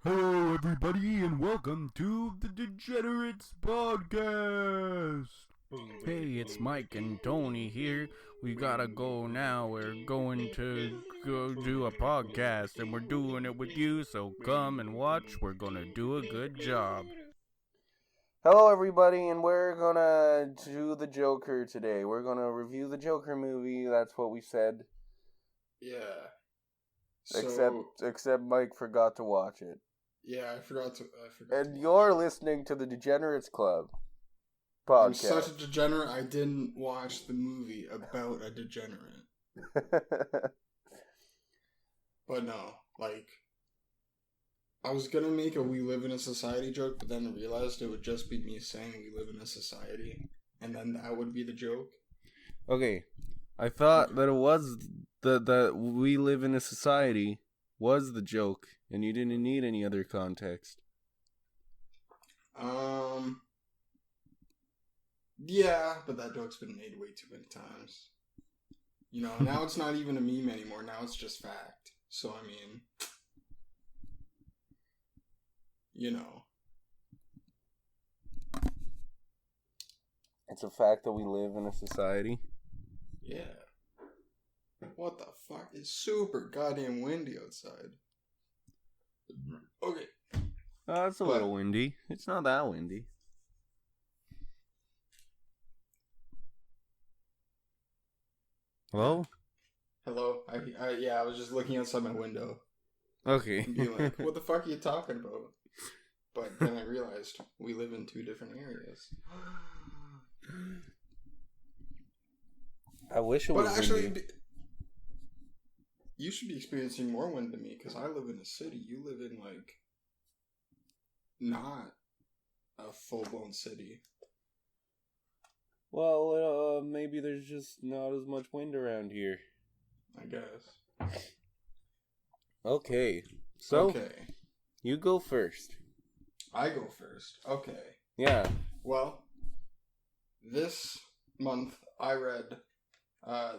Hello, everybody, and welcome to the Degenerates podcast. Hey, it's Mike and Tony here. We gotta go now. We're going to go do a podcast, and we're doing it with you, so come and watch. We're gonna do a good job. Hello, everybody, and we're gonna do the Joker today. We're gonna review the Joker movie. That's what we said. Yeah. Except Mike forgot to watch it. Yeah, I forgot to. And you're listening to the Degenerates Club podcast. I'm such a degenerate. I didn't watch the movie about a degenerate. But no, I was gonna make a "we live in a society" joke, but then I realized it would just be me saying "we live in a society," and then that would be the joke. Okay, I thought that it was that we live in a society was the joke, and you didn't need any other context. Yeah, but that joke's been made way too many times. You know, now it's not even a meme anymore. Now it's just fact. So, I mean, you know. It's a fact that we live in a society. Yeah. What the fuck? It's super goddamn windy outside. Okay. It's a little windy. It's not that windy. Hello? Hello? I was just looking outside my window. Okay. And being like, what the fuck are you talking about? But then I realized we live in two different areas. I wish it was But actually, windy. you should be experiencing more wind than me, because I live in a city. You live in, not a full-blown city. Well, maybe there's just not as much wind around here. I guess. Okay. So, okay. You go first. I go first. Okay. Yeah. Well, this month I read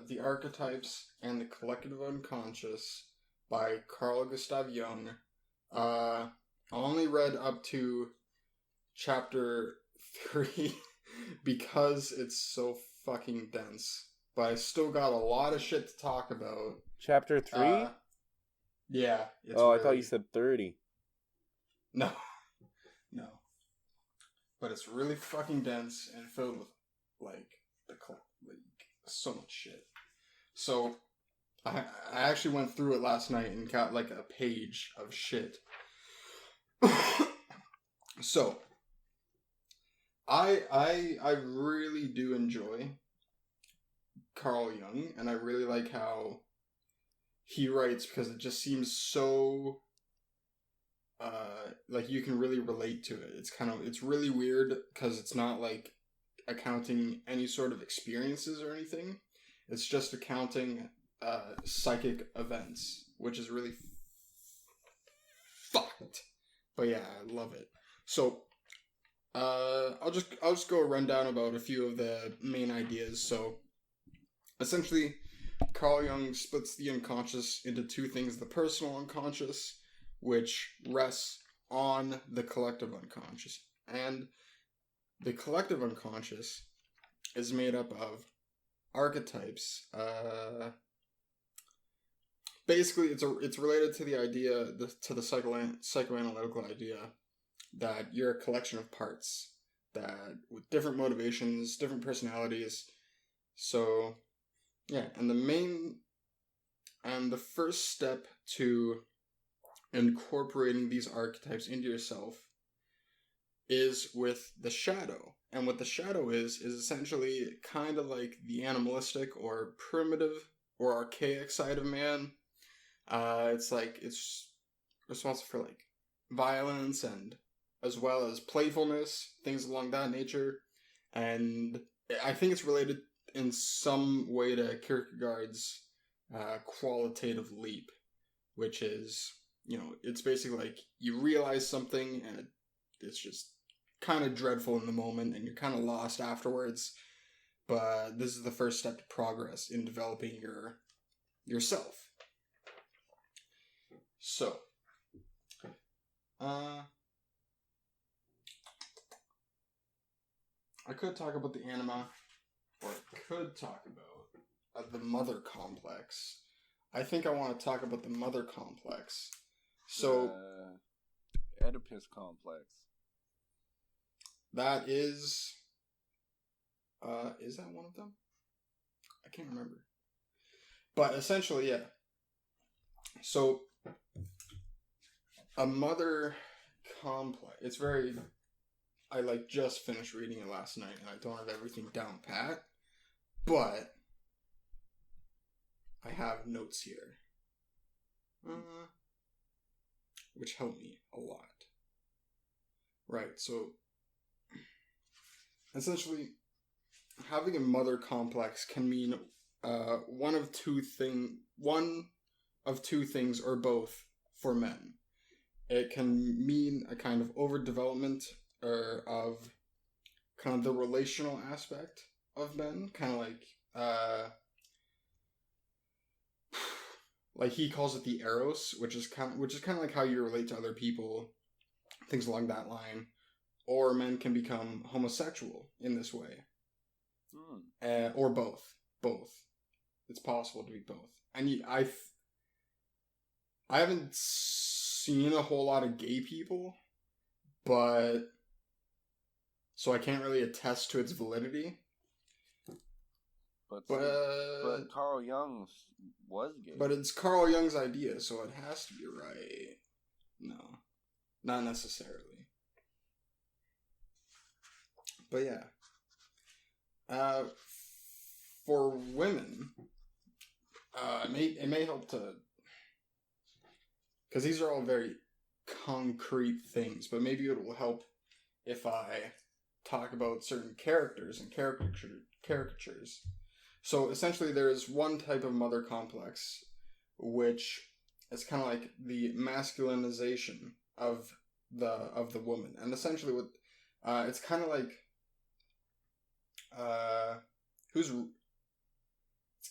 The Archetypes and the Collective Unconscious by Carl Gustav Jung. I only read up to chapter 3 because it's so fucking dense. But I still got a lot of shit to talk about. Chapter 3? Yeah. I thought you said 30. No. No. But it's really fucking dense and filled with, so much shit. So, I actually went through it last night and got, a page of shit. So, I really do enjoy Carl Jung, and I really like how he writes, because it just seems so you can really relate to it. It's really weird because it's not accounting any sort of experiences or anything. It's just accounting psychic events, which is really fucked. But yeah, I love it. So I'll just go a rundown about a few of the main ideas. So essentially, Carl Jung splits the unconscious into two things: the personal unconscious, which rests on the collective unconscious. And the collective unconscious is made up of archetypes. Basically, it's related to the idea, to the psychoanalytical idea that you're a collection of parts that with different motivations, different personalities. So, yeah, and the first step to incorporating these archetypes into yourself is with the shadow. And what the shadow is essentially kind of like the animalistic or primitive or archaic side of man. It's responsible for violence and as well as playfulness, things along that nature. And I think it's related in some way to Kierkegaard's qualitative leap, which is, it's basically you realize something and it's just kind of dreadful in the moment and you're kind of lost afterwards. But this is the first step to progress in developing yourself. So, I could talk about the anima, or I could talk about the mother complex. I think I want to talk about the mother complex. So, Oedipus complex. That is that one of them? I can't remember. But essentially, yeah. So, a mother complex. It's very... I, just finished reading it last night, and I don't have everything down pat. But, I have notes here. Which help me a lot. Right, so... Essentially, having a mother complex can mean one of two things, or both, for men. It can mean a kind of overdevelopment of kind of the relational aspect of men, kind of like he calls it the eros, which is kind of like how you relate to other people, things along that line. Or men can become homosexual in this way. Or both. Both. It's possible to be both. And I haven't seen a whole lot of gay people, but... So I can't really attest to its validity. But Carl Jung was gay. But it's Carl Jung's idea, so it has to be right. No. Not necessarily. But yeah, for women, it may help to, because these are all very concrete things, but maybe it will help if I talk about certain characters and caricatures. So essentially there is one type of mother complex, which is kind of like the masculinization of the woman. And essentially what, it's kind of like, it's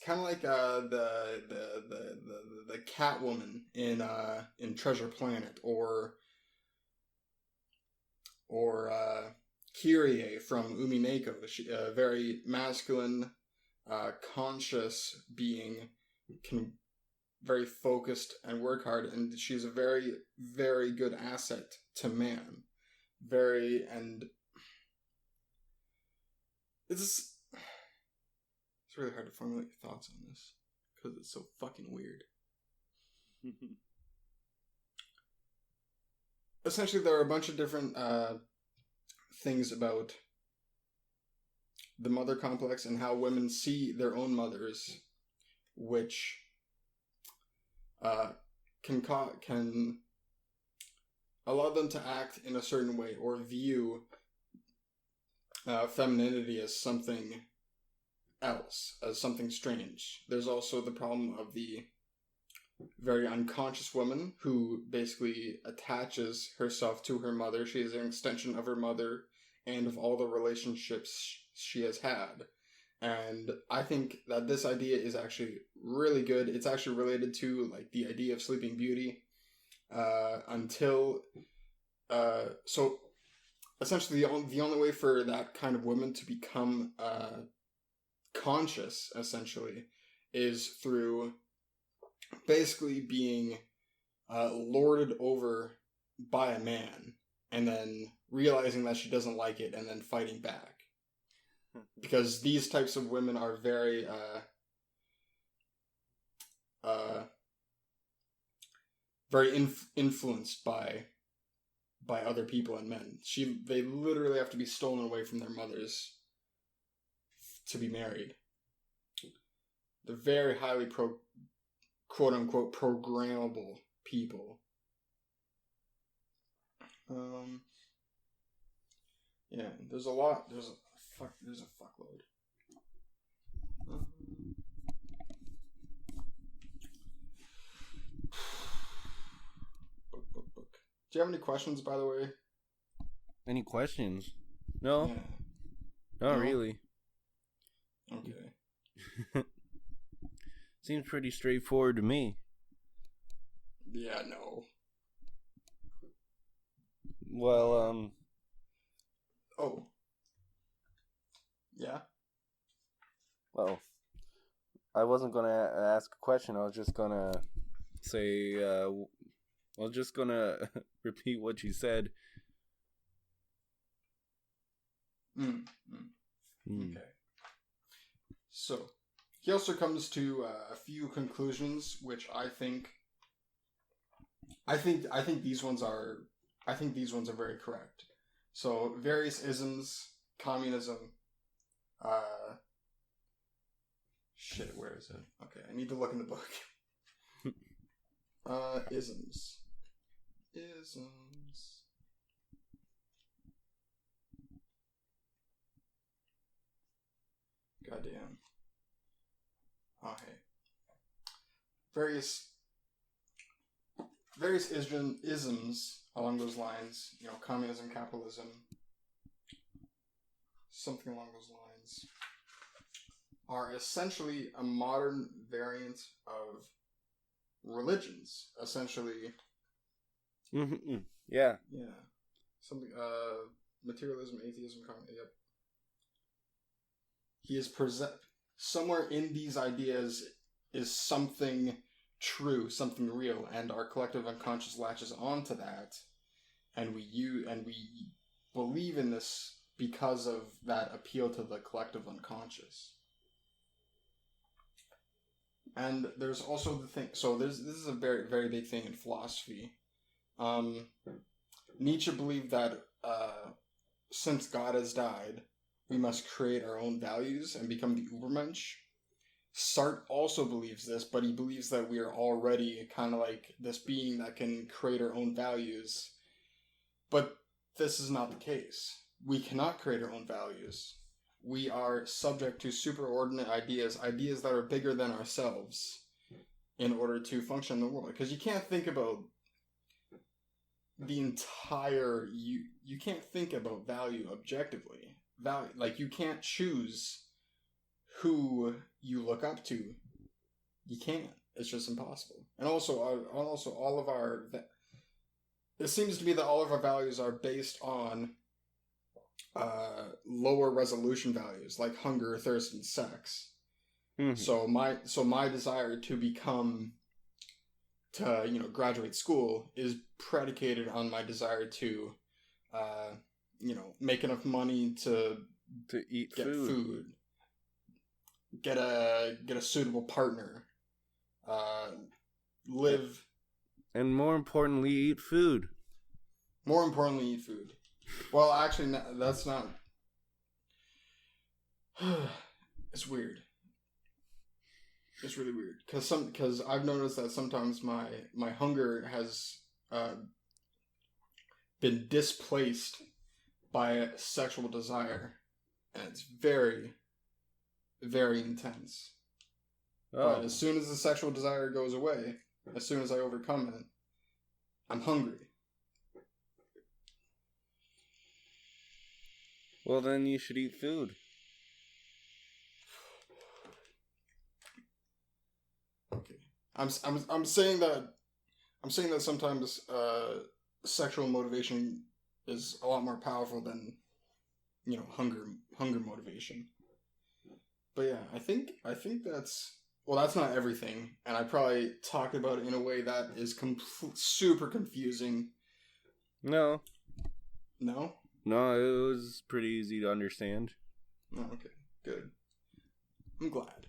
kind of like the Catwoman in Treasure Planet, or Kyrie from Umineko. She, a very masculine, conscious being, very focused and work hard, and she's a very, very good asset to man. It's really hard to formulate your thoughts on this, because it's so fucking weird. Essentially, there are a bunch of different things about the mother complex and how women see their own mothers, which can allow them to act in a certain way, or view femininity as something else, as something strange. There's also the problem of the very unconscious woman who basically attaches herself to her mother. She is an extension of her mother and of all the relationships she has had. And I think that this idea is actually really good. It's actually related to like the idea of Sleeping Beauty. So essentially the only way for that kind of woman to become conscious, essentially, is through basically being lorded over by a man, and then realizing that she doesn't like it, and then fighting back. Because these types of women are very influenced by other people and men. They literally have to be stolen away from their mothers to be married. They're very highly quote unquote programmable people. Yeah, there's a lot. There's a fuckload. Book. Do you have any questions, by the way? Any questions? No. Yeah. Not really. Okay. Seems pretty straightforward to me. Yeah, no. Well, Oh. Yeah? well, I wasn't gonna ask a question. I was just gonna say, I was just gonna repeat what you said. Okay. So, he also comes to a few conclusions, which I think these ones are very correct. So, various isms, communism, shit, where is it? Okay, I need to look in the book. Isms. Goddamn. Oh, hey. Various isms along those lines, communism, capitalism, something along those lines, are essentially a modern variant of religions. Essentially, Yeah. Something. Materialism, atheism, yep. He is somewhere in these ideas is something true, something real, and our collective unconscious latches onto that, and we believe in this because of that appeal to the collective unconscious. And there's also the thing. So this is a very, very big thing in philosophy. Nietzsche believed that since God has died, we must create our own values and become the Übermensch. Sartre also believes this, but he believes that we are already kind of like this being that can create our own values. But this is not the case. We cannot create our own values. We are subject to superordinate ideas that are bigger than ourselves in order to function in the world. Because you can't think about the entire... You can't think about value objectively. You can't choose who you look up to. You can't. It's just impossible. And also all of our... It seems to be that all of our values are based on lower resolution values like hunger, thirst, and sex. Mm-hmm. So my desire to graduate school is predicated on my desire to make enough money to eat get food, get a suitable partner, live, and more importantly, eat food. Well, actually, that's not... It's weird. It's really weird. Because I've noticed that sometimes my hunger has been displaced by a sexual desire. And it's very, very intense. Oh. But as soon as the sexual desire goes away, as soon as I overcome it, I'm hungry. Well, then you should eat food. Okay, I'm saying that sometimes sexual motivation is a lot more powerful than hunger motivation. But yeah, I think that's not everything, and I probably talked about it in a way that is super confusing. No. No? No, it was pretty easy to understand. Oh, okay, good. I'm glad.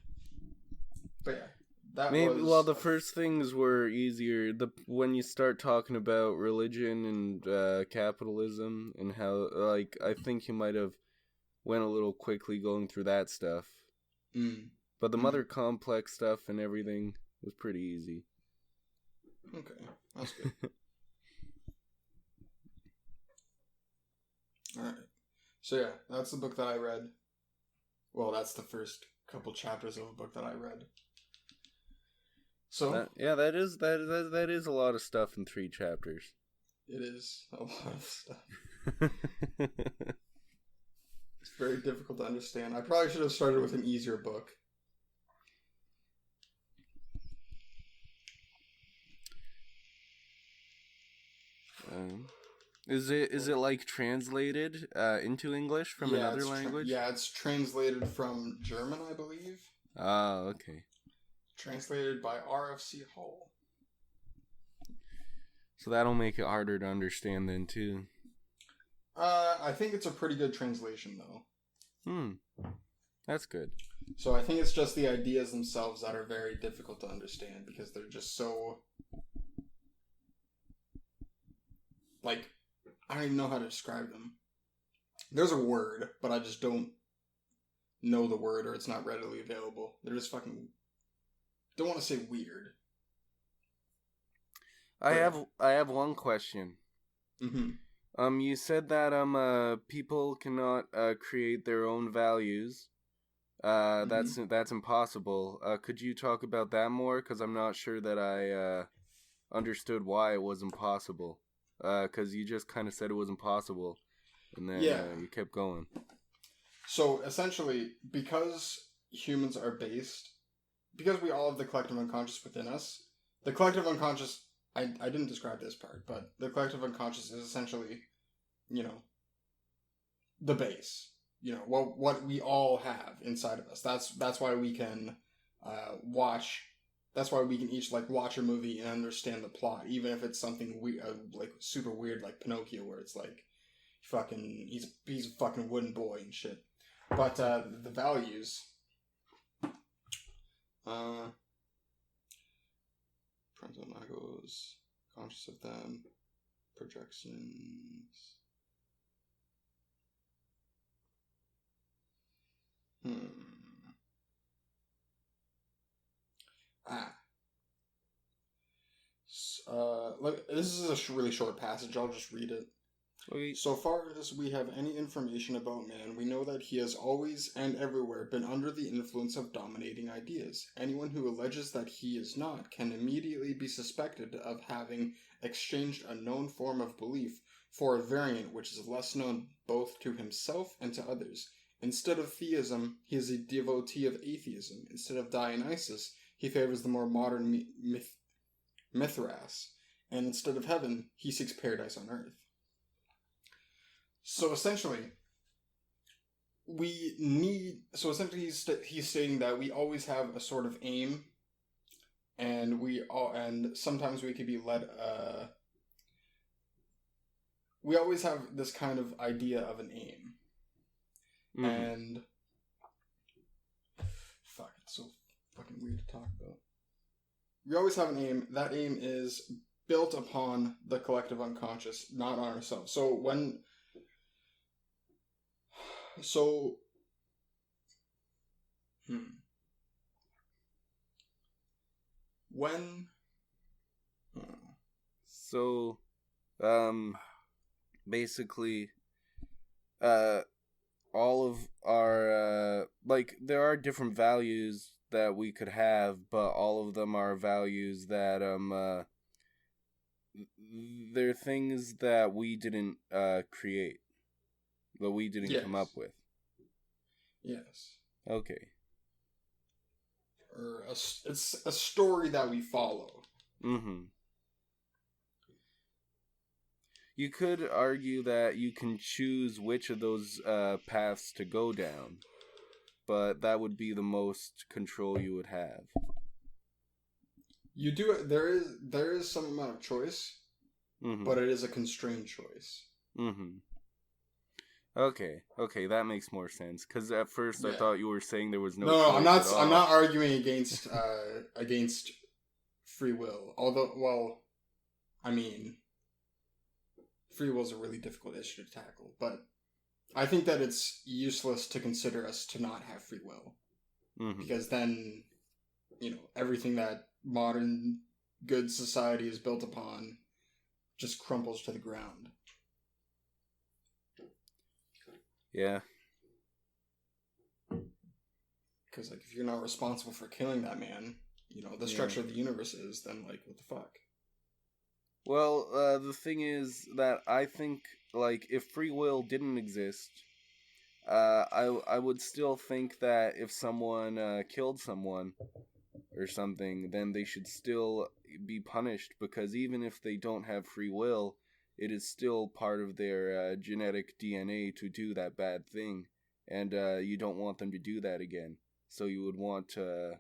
But yeah, the first things were easier. When you start talking about religion and capitalism and how, I think you might have went a little quickly going through that stuff. But the mother complex stuff and everything was pretty easy. Okay, that's good. Alright. So yeah, that's the book that I read. Well, that's the first couple chapters of a book that I read. So that is a lot of stuff in 3 chapters. It is a lot of stuff. It's very difficult to understand. I probably should have started with an easier book. Is it like translated into English from another language? It's translated from German, I believe. Oh, okay. Translated by RFC Hall. So that'll make it harder to understand then too. I think it's a pretty good translation though. That's good. So I think it's just the ideas themselves that are very difficult to understand because they're just so like I don't even know how to describe them. There's a word, but I just don't know the word or it's not readily available. They're just fucking don't want to say weird. I have one question. Mm-hmm. You said that people cannot create their own values. That's impossible. Could you talk about that more? Because I'm not sure that I understood why it was impossible. Because you just kind of said it was impossible, and then you kept going. So essentially, because humans are because we all have the collective unconscious within us, the collective unconscious, I didn't describe this part, but the collective unconscious is essentially, the base. What we all have inside of us. That's why we can watch. That's why we can each watch a movie and understand the plot, even if it's something super weird like Pinocchio, where it's like, he's a fucking wooden boy and shit. But the values, parental egos, conscious of them, projections. This is a really short passage. I'll just read it. Okay. So far as we have any information about man, we know that he has always and everywhere been under the influence of dominating ideas. Anyone who alleges that he is not can immediately be suspected of having exchanged a known form of belief for a variant which is less known both to himself and to others. Instead of theism, he is a devotee of atheism. Instead of Dionysus, he favors the more modern Mithras. And instead of heaven, he seeks paradise on earth. So essentially, he's stating that we always have a sort of aim, and sometimes we could be led. We always have this kind of idea of an aim, and it's so fucking weird to talk about. We always have an aim. That aim is built upon the collective unconscious, not on ourselves. So basically, all of our, there are different values that we could have, but all of them are values that, they're things that we didn't, create. That we didn't come up with. Yes. Okay. Or it's a story that we follow. Mm-hmm. You could argue that you can choose which of those paths to go down, but that would be the most control you would have. You do. There is some amount of choice, but it is a constrained choice. Mm-hmm. Okay, that makes more sense. Because at first I thought you were saying there was no. No, I'm not. I'm not arguing against free will. Although, free will is a really difficult issue to tackle. But I think that it's useless to consider us to not have free will, because then, everything that modern good society is built upon just crumples to the ground. Yeah. Because, if you're not responsible for killing that man, the structure of the universe is, then, what the fuck? Well, the thing is that I think, if free will didn't exist, I would still think that if someone killed someone or something, then they should still be punished, because even if they don't have free will, it is still part of their genetic DNA to do that bad thing, and you don't want them to do that again. So you would want to,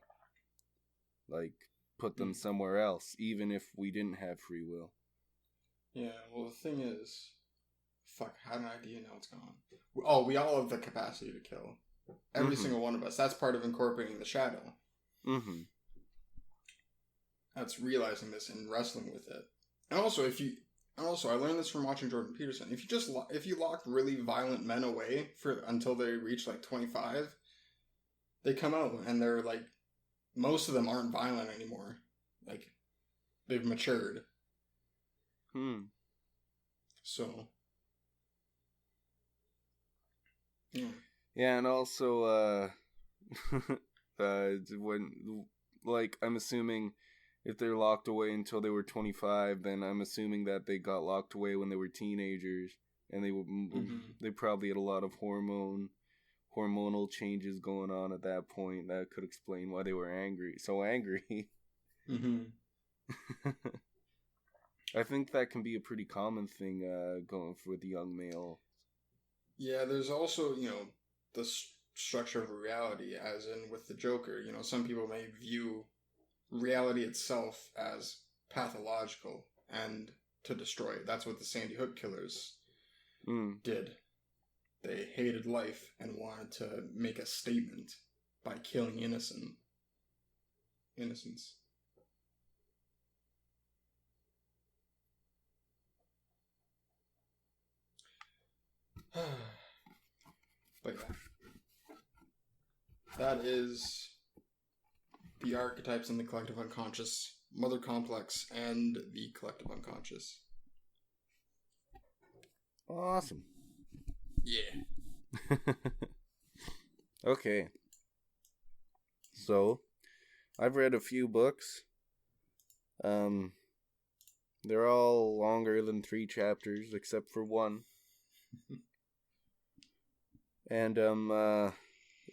like, put them somewhere else, even if we didn't have free will. Yeah, well, the thing is, fuck, how did I know it's gone? Oh, we all have the capacity to kill. Every single one of us. That's part of incorporating the shadow. Mm-hmm. That's realizing this and wrestling with it. And also, I learned this from watching Jordan Peterson. If you lock really violent men away until they reach like 25, they come out and they're like, most of them aren't violent anymore. Like, they've matured. So. Yeah. Yeah, and also, when, like, I'm assuming if they're locked away until they were 25, then I'm assuming that they got locked away when they were teenagers, and they probably had a lot of hormonal changes going on at that point. That could explain why they were so angry. I think that can be a pretty common thing going for the young male. Yeah, there's also, the structure of reality, as in with the Joker. Some people may view reality itself as pathological and to destroy it. That's what the Sandy Hook killers did. They hated life and wanted to make a statement by killing innocence. But yeah, that is the archetypes in the collective unconscious, mother complex, and the collective unconscious. Awesome. Yeah. Okay. So, I've read a few books. They're all longer than 3 chapters, except for one. And,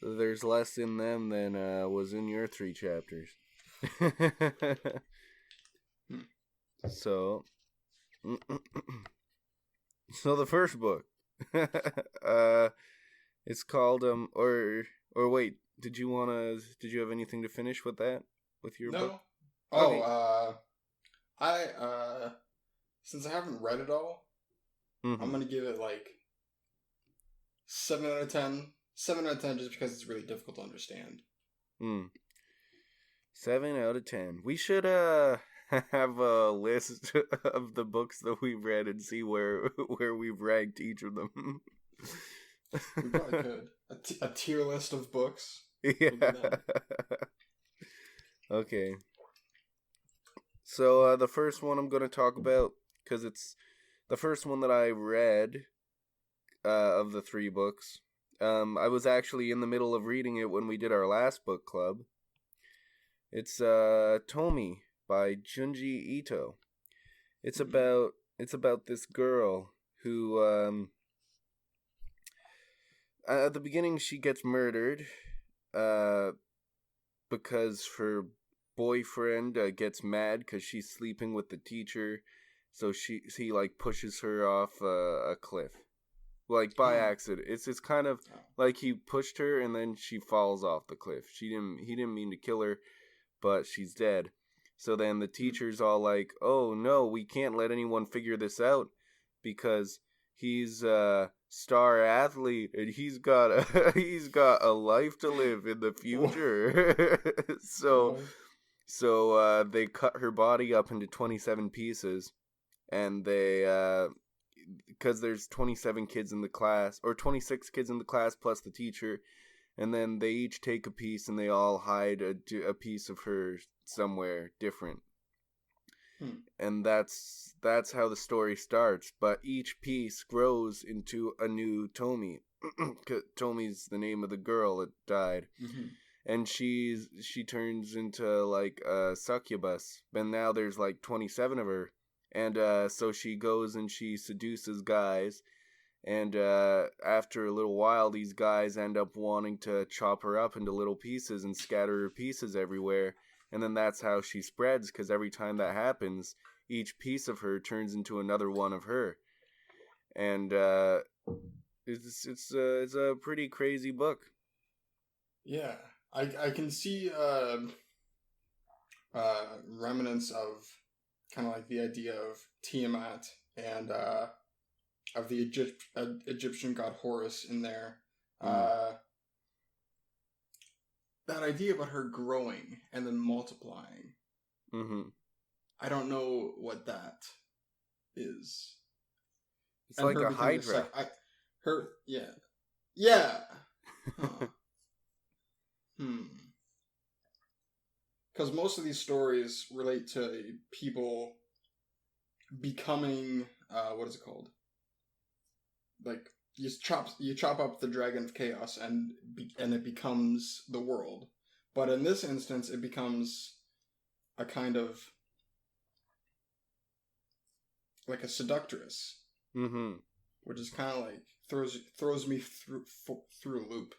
there's less in them than, was in your 3 chapters. So, the first book, it's called, or wait, did you have anything to finish with that, with your book? Oh, okay. Since I haven't read it all, I'm gonna give it like 7 out of 10. 7 out of 10 just because it's really difficult to understand. 7 out of 10. We should have a list of the books that we've read and see where we've ranked each of them. We probably could. A tier list of books. Yeah. Okay. So the first one I'm going to talk about, because it's the first one that I read of the 3 books. I was actually in the middle of reading it when we did our last book club. It's Tomi by Junji Ito. It's about this girl who at the beginning she gets murdered because her boyfriend gets mad because she's sleeping with the teacher, so he like pushes her off a cliff. Like, by accident. It's kind of like he pushed her and then she falls off the cliff. He didn't mean to kill her, but she's dead. So then the teacher's all like, oh no, we can't let anyone figure this out because he's a star athlete and he's got a life to live in the future. So they cut her body up into 27 pieces, and they because there's 27 kids in the class, or 26 kids in the class plus the teacher, and then they each take a piece and they all hide a piece of her somewhere different. And that's how the story starts, but each piece grows into a new Tomi. Tomi's the name of the girl that died. And she turns into like a succubus, and now there's like 27 of her. And so she goes and she seduces guys, and after a little while these guys end up wanting to chop her up into little pieces and scatter her pieces everywhere, and then that's how she spreads, because every time that happens each piece of her turns into another one of her. And it's a pretty crazy book. Yeah, I can see remnants of kind of like the idea of Tiamat and of the Egyptian god Horus in there. That idea about her growing and then multiplying. Mm-hmm. I don't know what that is. It's and like a hydra. Yeah. Huh. Because most of these stories relate to people becoming what is it called? Like you chop up the dragon of chaos and it becomes the world. But in this instance, it becomes a kind of like a seductress, which is kind of like throws me through a loop.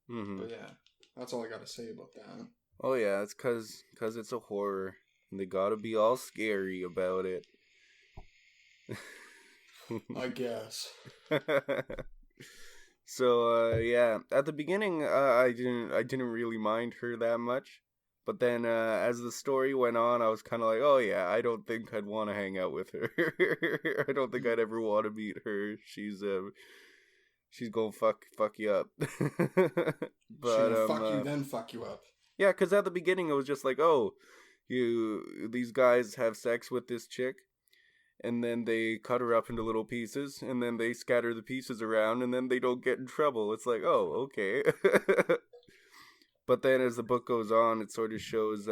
But yeah, that's all I got to say about that. Oh yeah, it's cause it's a horror, and they gotta be all scary about it. I guess. So yeah, at the beginning, I didn't really mind her that much, but then as the story went on, I was kind of like, oh yeah, I don't think I'd want to hang out with her. I don't think I'd ever want to meet her. She's gonna fuck you up. But she's gonna fuck you, then fuck you up. Yeah, because at the beginning it was just like, oh, these guys have sex with this chick, and then they cut her up into little pieces, and then they scatter the pieces around, and then they don't get in trouble. It's like, oh, okay. But then as the book goes on, it sort of shows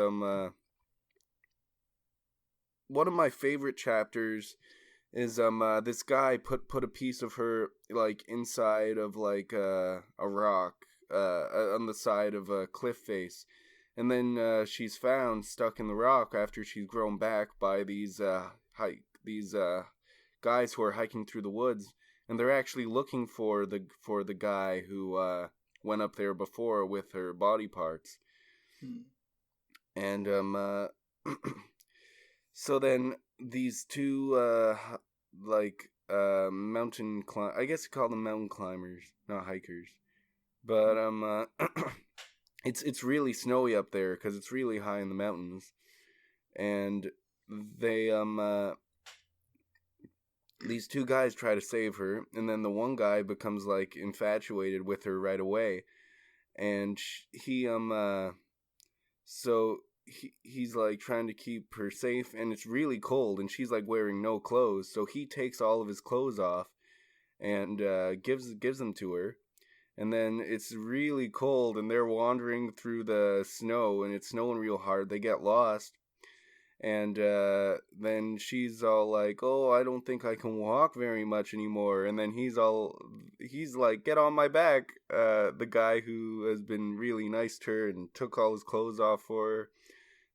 one of my favorite chapters is this guy put a piece of her like inside of like a rock on the side of a cliff face, and then she's found stuck in the rock after she's grown back by these guys who are hiking through the woods, and they're actually looking for the guy who went up there before with her body parts. And so then these two mountain I guess you call them mountain climbers, not hikers, but it's really snowy up there because it's really high in the mountains, and they these two guys try to save her, and then the one guy becomes like infatuated with her right away, and he's like trying to keep her safe, and it's really cold, and she's like wearing no clothes, so he takes all of his clothes off and gives them to her. And then it's really cold, and they're wandering through the snow, and it's snowing real hard. They get lost, and then she's all like, oh, I don't think I can walk very much anymore. And then he's like, get on my back. The guy who has been really nice to her and took all his clothes off for her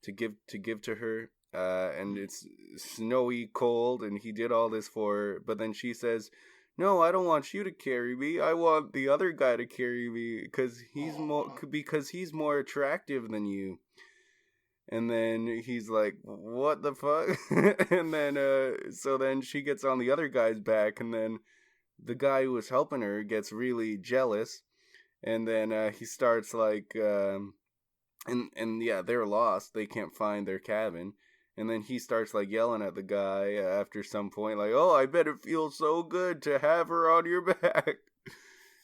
to give to her. And it's snowy cold, and he did all this for her. But then she says, no, I don't want you to carry me. I want the other guy to carry me because he's more attractive than you. And then he's like, what the fuck? And then so then she gets on the other guy's back, and then the guy who was helping her gets really jealous, and then he starts like and yeah, they're lost. They can't find their cabin. And then he starts like yelling at the guy after some point, like, oh, I bet it feels so good to have her on your back.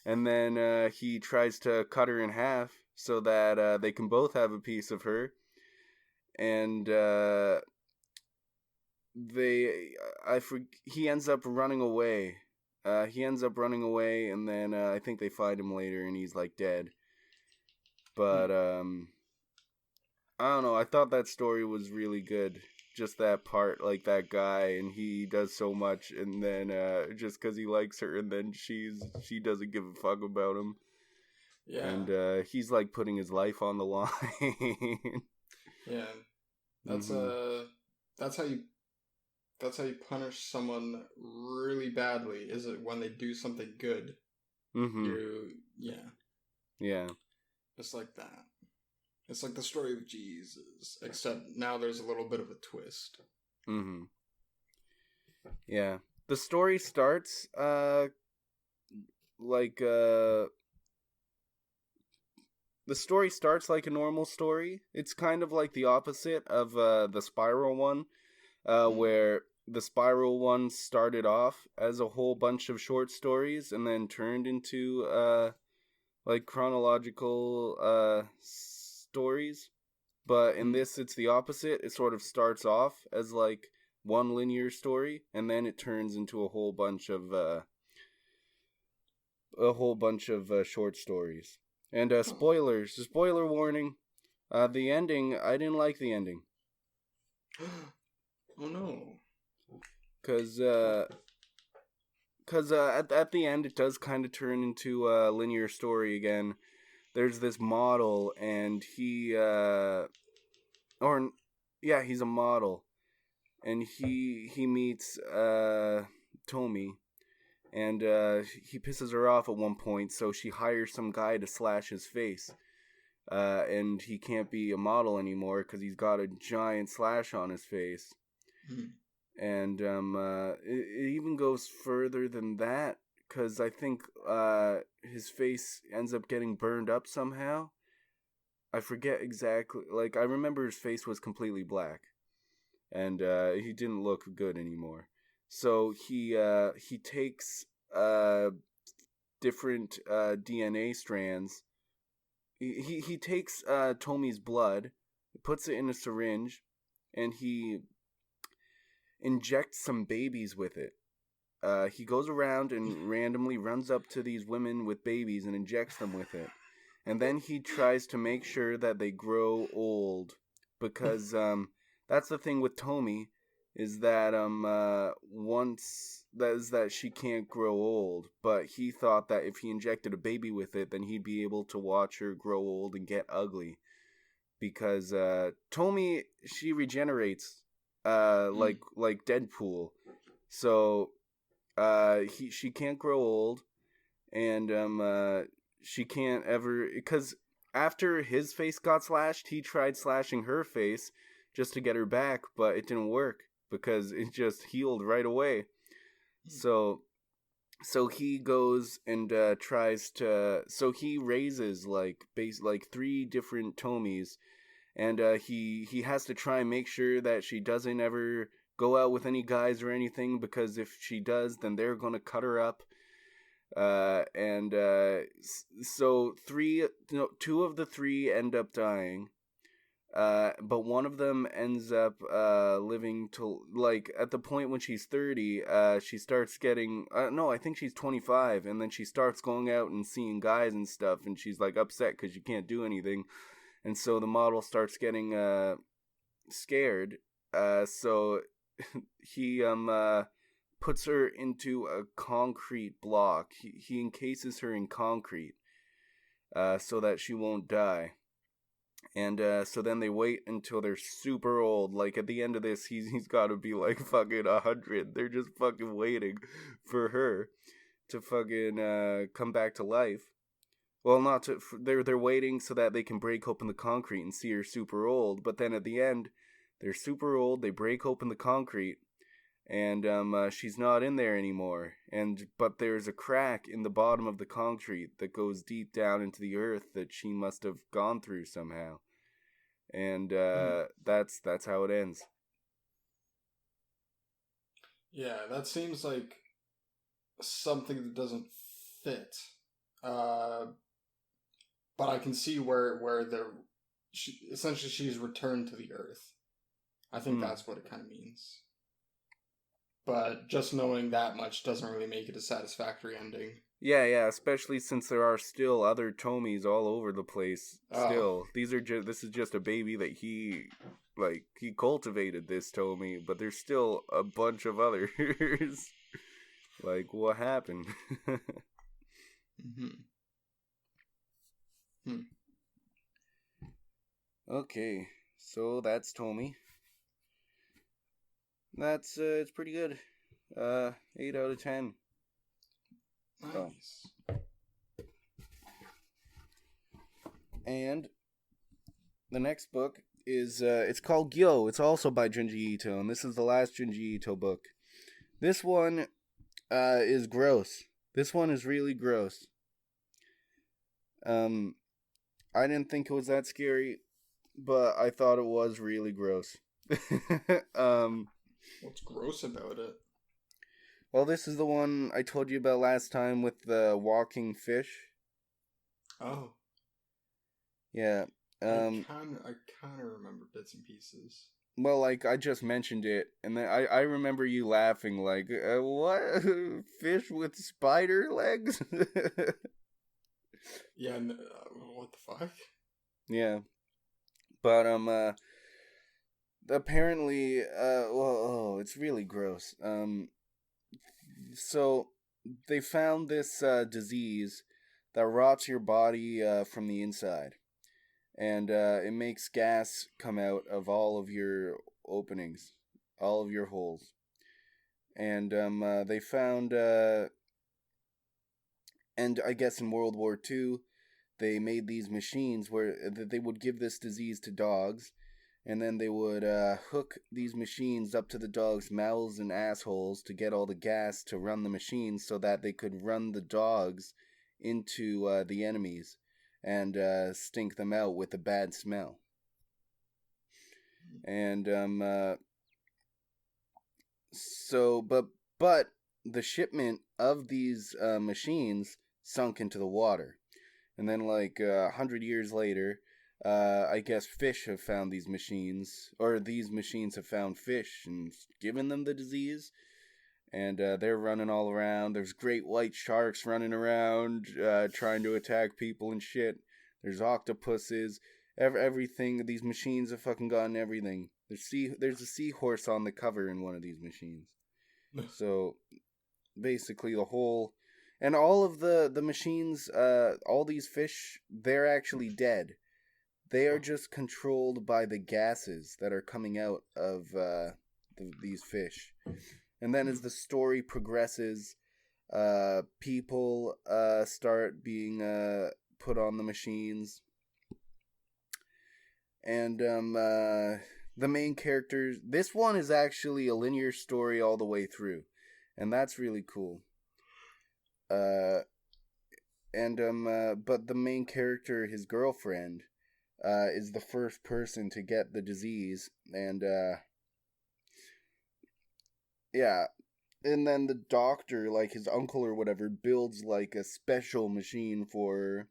And then he tries to cut her in half so that they can both have a piece of her. And he ends up running away. And then I think they find him later, and he's like dead. But I don't know. I thought that story was really good. Just that part, like that guy, and he does so much, and then just because he likes her, and then she doesn't give a fuck about him. Yeah. And he's like putting his life on the line. Yeah. That's that's how you punish someone really badly. Is it when they do something good? Yeah. It's like that. It's like the story of Jesus, except now there's a little bit of a twist. Mm-hmm. Yeah. The story starts, like, the story starts like a normal story. It's kind of like the opposite of, the Spiral one, where the Spiral one started off as a whole bunch of short stories and then turned into, like, chronological, stories. But in this, it's the opposite. It sort of starts off as, like, one linear story, and then it turns into a whole bunch of short stories. And spoiler warning. The ending, I didn't like the ending. Oh no. Cause at the end it does kind of turn into a linear story again. There's this model, and he's a model, and he meets Tomi, and he pisses her off at one point, so she hires some guy to slash his face. And he can't be a model anymore because he's got a giant slash on his face. And it even goes further than that, because I think his face ends up getting burned up somehow. I forget exactly. Like, I remember his face was completely black, and he didn't look good anymore. So he takes different DNA strands. He takes Tomi's blood, puts it in a syringe, and he injects some babies with it. He goes around and randomly runs up to these women with babies and injects them with it. And then he tries to make sure that they grow old, because that's the thing with Tomi, is that that she can't grow old. But he thought that if he injected a baby with it, then he'd be able to watch her grow old and get ugly, because Tomi, she regenerates like Deadpool. So she can't grow old, and she can't ever, because after his face got slashed, he tried slashing her face just to get her back, but it didn't work because it just healed right away. So he goes and tries to. So he raises like 3 different Tomis, and he has to try and make sure that she doesn't ever go out with any guys or anything, because if she does, then they're gonna cut her up. So 2 of the 3 end up dying. But one of them ends up living to, like, at the point when she's 30, she starts getting, no, I think she's 25, and then she starts going out and seeing guys and stuff, and she's, like, upset because she can't do anything, and so the model starts getting scared, so he puts her into a concrete block. He encases her in concrete, so that she won't die. And so then they wait until they're super old. Like, at the end of this, he's got to be like fucking 100. They're just fucking waiting for her to fucking come back to life. Well, not to. They're waiting so that they can break open the concrete and see her super old. But then at the end, they're super old. They break open the concrete, and she's not in there anymore. But there's a crack in the bottom of the concrete that goes deep down into the earth that she must have gone through somehow. And that's how it ends. Yeah, that seems like something that doesn't fit. But I can see where essentially she's returned to the earth. I think that's what it kind of means. But just knowing that much doesn't really make it a satisfactory ending. Yeah, especially since there are still other Tomis all over the place. Still, this is just a baby that he cultivated, this Tomi, but there's still a bunch of others. Like, what happened? Okay, so that's Tomi. That's it's pretty good. 8 out of 10. Nice. Oh. And the next book is it's called Gyo. It's also by Junji Ito, and this is the last Junji Ito book. This one is gross. This one is really gross. I didn't think it was that scary, but I thought it was really gross. What's gross about it? Well, this is the one I told you about last time with the walking fish. Oh. Yeah. I kind of remember bits and pieces. Well, like, I just mentioned it, and then I remember you laughing, like, what? Fish with spider legs? Yeah, what the fuck? Yeah. But, apparently, it's really gross. So, they found this, disease that rots your body, from the inside. And it makes gas come out of all of your openings, all of your holes. And they found, and I guess in World War II, they made these machines where they would give this disease to dogs, and then they would hook these machines up to the dogs' mouths and assholes to get all the gas to run the machines so that they could run the dogs into the enemies and stink them out with a bad smell. And but the shipment of these machines sunk into the water, and then 100 years later, I guess fish have found these machines, or these machines have found fish and given them the disease. And they're running all around. There's great white sharks running around, trying to attack people and shit. There's octopuses, everything. These machines have fucking gotten everything. There's a seahorse on the cover in one of these machines. So, basically the whole... And all of the machines, all these fish, they're actually dead. They are just controlled by the gases that are coming out of these fish. And then as the story progresses, people start being put on the machines. And the main characters... This one is actually a linear story all the way through. And that's really cool. But the main character, his girlfriend, is the first person to get the disease. And... yeah, and then the doctor, like his uncle or whatever, builds like a special machine for her.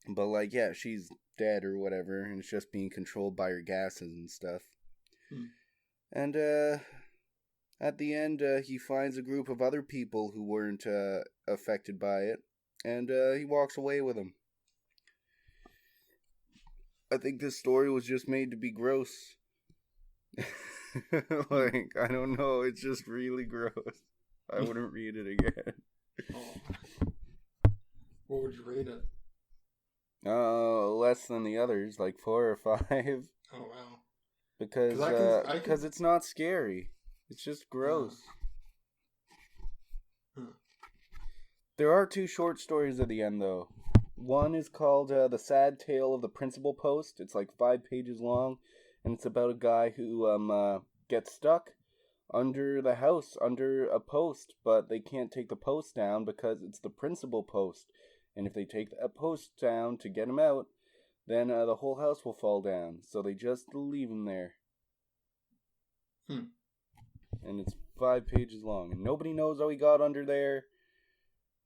But she's dead or whatever, and it's just being controlled by her gases and stuff. And at the end, he finds a group of other people who weren't affected by it, and he walks away with them. I think this story was just made to be gross. I don't know, it's just really gross. I wouldn't read it again. Oh. What would you rate it? Less than the others, like 4 or 5. Oh, wow. Because it's not scary. It's just gross. There are 2 short stories at the end, though. One is called The Sad Tale of the Principal Post. It's like 5 pages long. And it's about a guy who gets stuck under the house, under a post, but they can't take the post down because it's the principal post. And if they take that post down to get him out, then the whole house will fall down. So they just leave him there. And it's 5 pages long. And nobody knows how he got under there.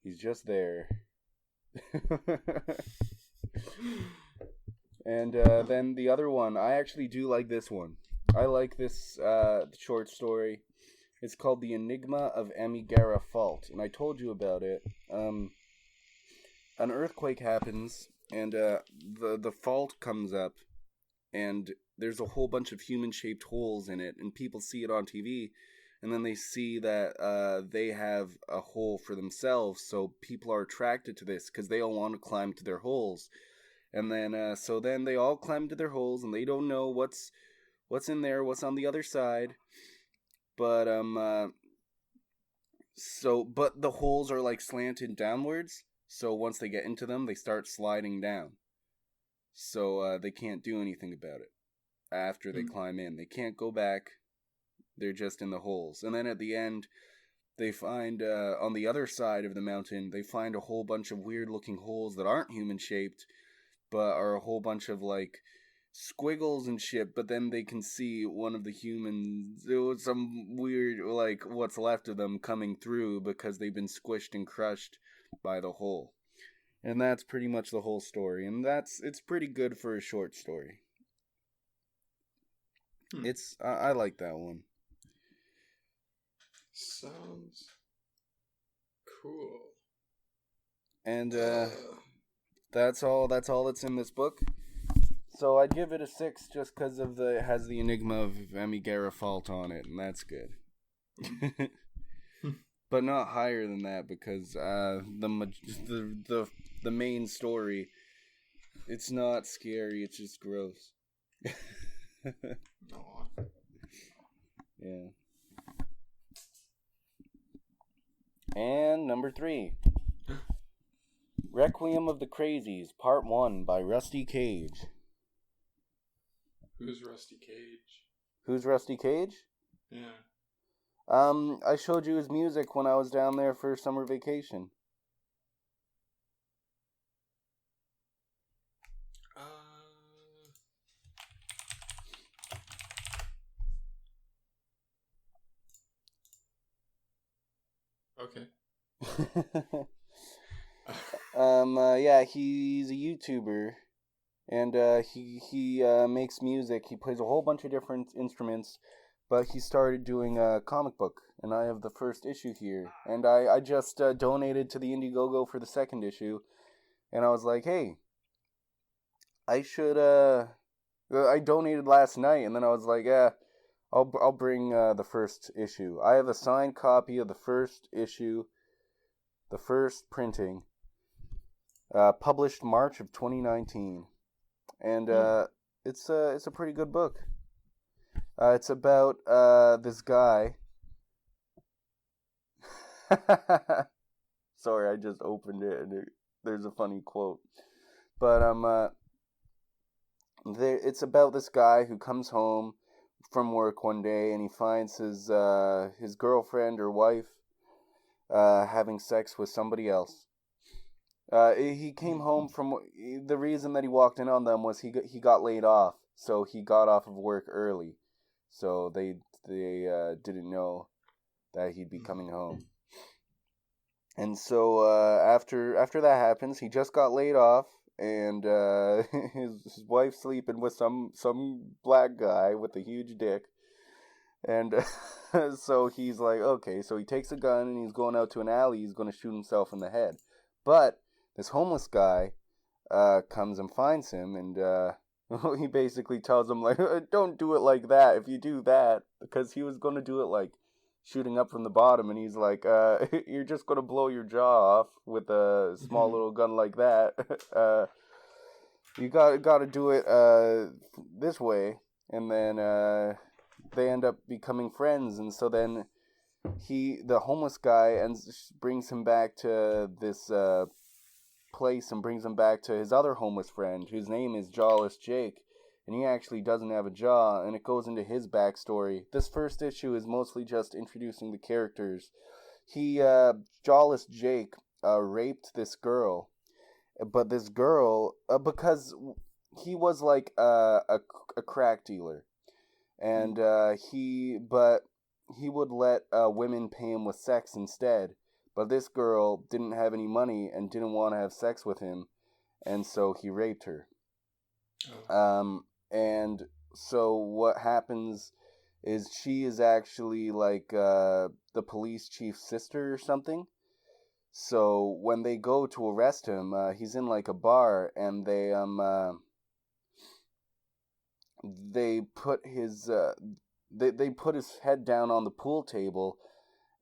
He's just there. And then the other one, I actually do like this one. I like this short story. It's called The Enigma of Amigara Fault, and I told you about it. An earthquake happens, and the fault comes up, and there's a whole bunch of human-shaped holes in it, and people see it on TV, and then they see that they have a hole for themselves, so people are attracted to this, because they all want to climb to their holes. And then, so then they all climb to their holes, and they don't know what's in there, what's on the other side. But, but the holes are, like, slanted downwards, so once they get into them, they start sliding down. So they can't do anything about it after they climb in. They can't go back. They're just in the holes. And then at the end, they find, on the other side of the mountain, they find a whole bunch of weird-looking holes that aren't human-shaped, but are a whole bunch of, like, squiggles and shit, but then they can see one of the humans, there was some weird, like, what's left of them coming through because they've been squished and crushed by the hole. And that's pretty much the whole story, and it's pretty good for a short story. I like that one. Sounds cool. And that's all that's in this book. So I'd give it a 6 just because of it has the enigma of Amigara Fault on it, and that's good. But not higher than that because the main story, it's not scary, it's just gross. Yeah. And number 3. Requiem of the Crazies, Part 1 by Rusty Cage. Who's Rusty Cage? Who's Rusty Cage? Yeah. I showed you his music when I was down there for summer vacation. Okay. Yeah, he's a YouTuber, and he makes music. He plays a whole bunch of different instruments, but he started doing a comic book, and I have the first issue here, and I just donated to the Indiegogo for the second issue, and I was like, hey, I should I donated last night, and then I was like, yeah, I'll bring the first issue. I have a signed copy of the first issue, the first printing, published March of 2019, and it's a pretty good book. It's about this guy. Sorry, I just opened it and there's a funny quote, but it's about this guy who comes home from work one day and he finds his girlfriend or wife having sex with somebody else. He came home from the reason that he walked in on them was he got laid off, so he got off of work early, so they didn't know that he'd be coming home. And so after that happens, he just got laid off, and his wife's sleeping with some black guy with a huge dick. And so he's like, okay, so he takes a gun and he's going out to an alley. He's going to shoot himself in the head. But this homeless guy comes and finds him, and he basically tells him, like, don't do it like that if you do that, because he was going to do it like shooting up from the bottom, and he's like, you're just going to blow your jaw off with a small little gun like that. You got to do it this way. And then they end up becoming friends, and so then the homeless guy brings him back to this place and brings him back to his other homeless friend, whose name is Jawless Jake, and he actually doesn't have a jaw, and it goes into his backstory. This first issue is mostly just introducing the characters. Jawless Jake raped this girl, but this girl, because he was like a crack dealer, and he would let women pay him with sex instead. But this girl didn't have any money and didn't want to have sex with him, and so he raped her. And so what happens is she is actually like the police chief's sister or something. So when they go to arrest him, he's in like a bar, and they put his they put his head down on the pool table,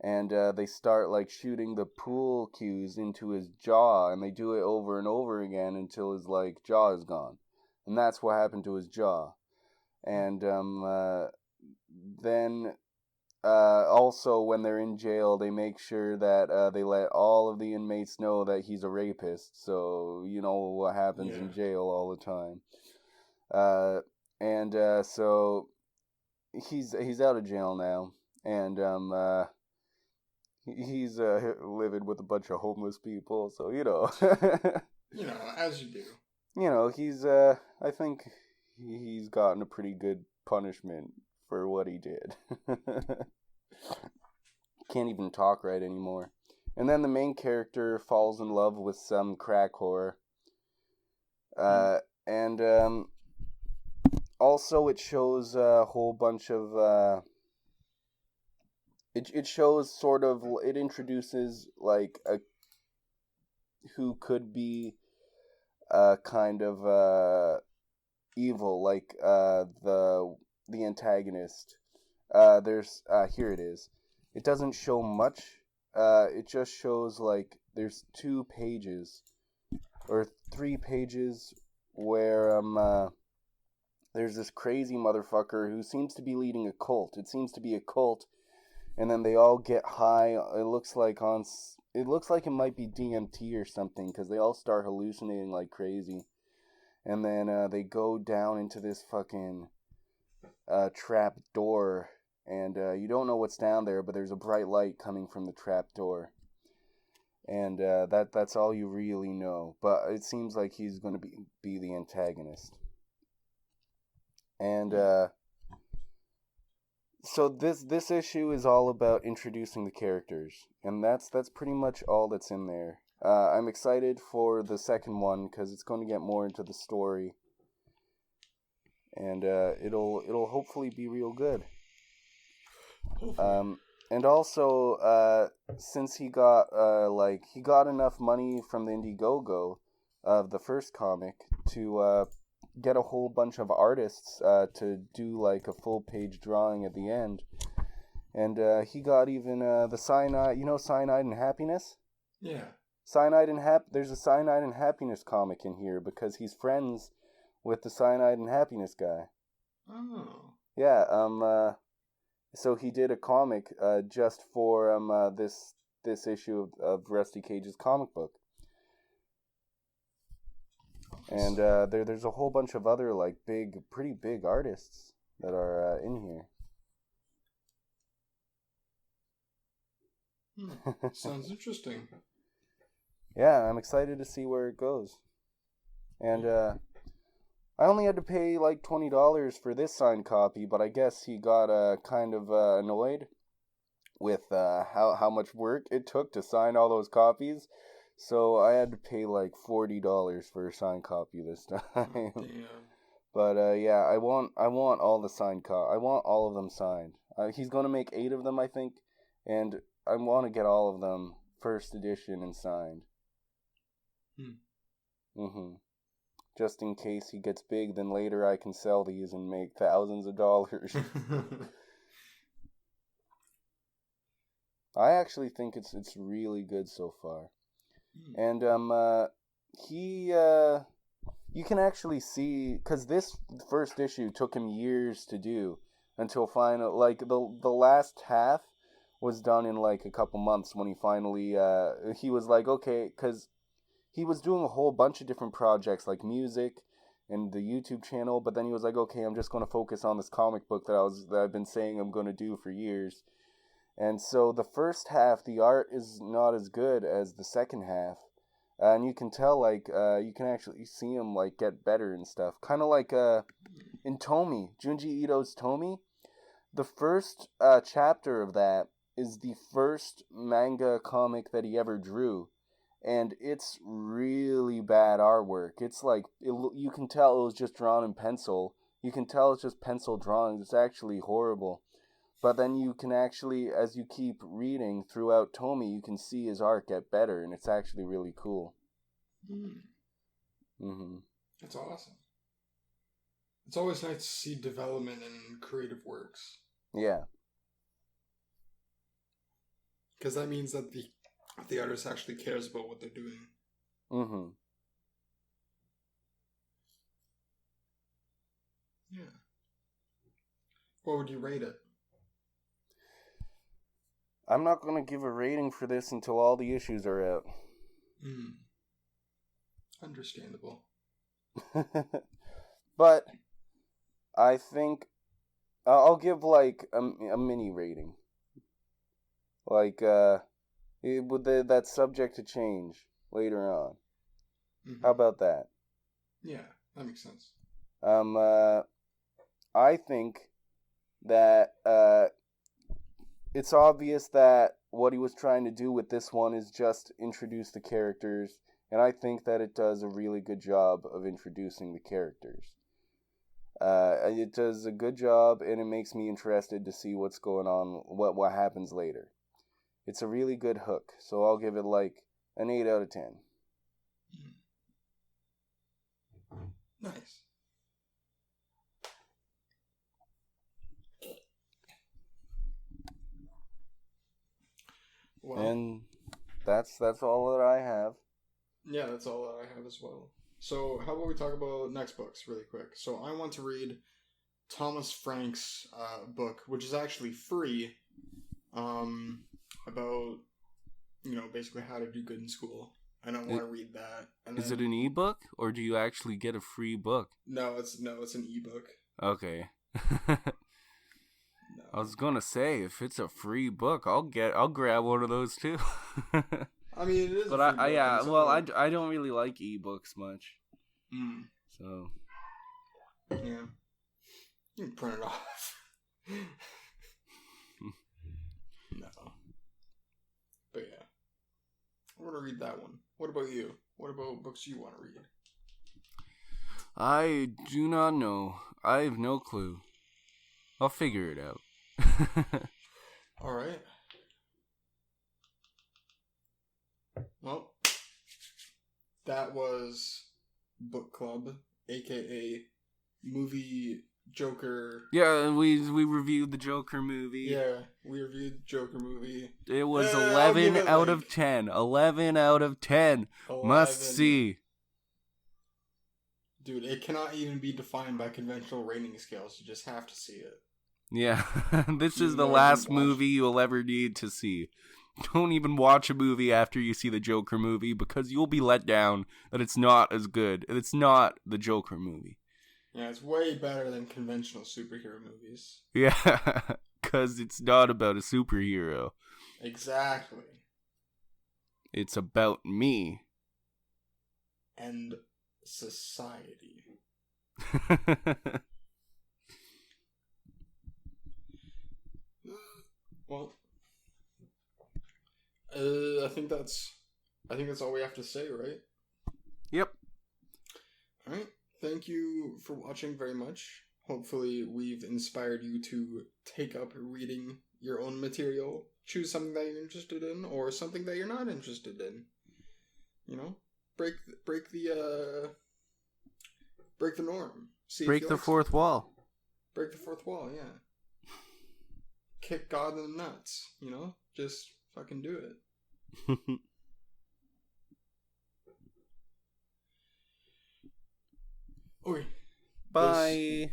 and they start like shooting the pool cues into his jaw, and they do it over and over again until his like jaw is gone, and that's what happened to his jaw. And then also, when they're in jail, they make sure that they let all of the inmates know that he's a rapist. So you know what happens in jail all the time. So he's out of jail now, and he's living with a bunch of homeless people. So As you do. He's I think he's gotten a pretty good punishment for what he did. Can't even talk right anymore. And then the main character falls in love with some crack whore. And also it shows a whole bunch of it shows sort of, it introduces like a who could be kind of evil, like the antagonist. There's here it is. It doesn't show much. It just shows like there's 2 pages or 3 pages where there's this crazy motherfucker who seems to be leading a cult. It seems to be a cult, and then they all get high. It looks like it might be DMT or something, because they all start hallucinating like crazy. And then they go down into this fucking trap door, and you don't know what's down there, but there's a bright light coming from the trap door. And that's all you really know. But it seems like he's going to be the antagonist. And so this issue is all about introducing the characters, and that's pretty much all that's in there. I'm excited for the second one because it's going to get more into the story, and it'll hopefully be real good. And also, since he got enough money from the Indiegogo of the first comic to get a whole bunch of artists to do like a full page drawing at the end, and he got even the Cyanide, Cyanide and Happiness. Yeah. There's a Cyanide and Happiness comic in here because he's friends with the Cyanide and Happiness guy. Oh. Yeah. So he did a comic just for this issue of Rusty Cage's comic book. And there's a whole bunch of other like pretty big artists that are in here. Sounds interesting. Yeah, I'm excited to see where it goes. And I only had to pay like $20 for this signed copy, but I guess he got kind of annoyed with how much work it took to sign all those copies. So I had to pay like $40 for a signed copy this time. Damn. But yeah, I want all the signed I want all of them signed. He's gonna make 8 of them, I think, and I want to get all of them first edition and signed. Just in case he gets big, then later I can sell these and make thousands of dollars. I actually think it's really good so far. And you can actually see, because this first issue took him years to do until final, like the last half was done in like a couple months when he finally he was like, okay, because he was doing a whole bunch of different projects like music and the YouTube channel, but then he was like, okay, I'm just going to focus on this comic book that I've been saying I'm going to do for years. And so the first half, the art is not as good as the second half. And you can tell, like, you can actually see him, like, get better and stuff. Kind of like in Tomy, Junji Ito's Tomy. The first chapter of that is the first manga comic that he ever drew. And it's really bad artwork. It's like, you can tell it was just drawn in pencil. You can tell it's just pencil drawings. It's actually horrible. But then you can actually, as you keep reading throughout Tomy, you can see his art get better, and it's actually really cool. That's awesome. It's always nice to see development in creative works. Yeah. Because that means that the artist actually cares about what they're doing. Yeah. What would you rate it? I'm not going to give a rating for this until all the issues are out. Understandable. But I think I'll give like a mini rating. Like that's subject to change later on. How about that? Yeah, that makes sense. I think that it's obvious that what he was trying to do with this one is just introduce the characters, and I think that it does a really good job of introducing the characters. It does a good job, and it makes me interested to see what's going on, what happens later. It's a really good hook, so I'll give it like an 8 out of 10. Nice. Well, and that's all that I have. Yeah, that's all that I have as well. So how about we talk about next books really quick? So I want to read Thomas Frank's book, which is actually free, about, basically how to do good in school. I don't want to read that. And is it an ebook, or do you actually get a free book? No, it's an ebook. Okay. No. I was gonna say, if it's a free book, I'll grab one of those too. I mean, it is. But I don't really like ebooks much. So. Yeah. You can print it off. No. But yeah. I want to read that one. What about you? What about books you want to read? I do not know. I have no clue. I'll figure it out. All right. Well, that was Book Club, aka Movie Joker. Yeah, we reviewed the Joker movie. Yeah, we reviewed the Joker movie. It was 11 out of 10. 11 out of 10. 11. Must see. Dude, it cannot even be defined by conventional rating scales. You just have to see it. Yeah, this is the last movie you'll ever need to see. Don't even watch a movie after you see the Joker movie, because you'll be let down that it's not as good. It's not the Joker movie. Yeah, it's way better than conventional superhero movies. Yeah, because it's not about a superhero. Exactly. It's about me. And society. Well, I think that's all we have to say, right? Yep. All right. Thank you for watching very much. Hopefully we've inspired you to take up reading your own material. Choose something that you're interested in, or something that you're not interested in. Break the norm. Break the fourth wall. Break the fourth wall, yeah. Kick God in the nuts, Just fucking do it. Okay. Bye.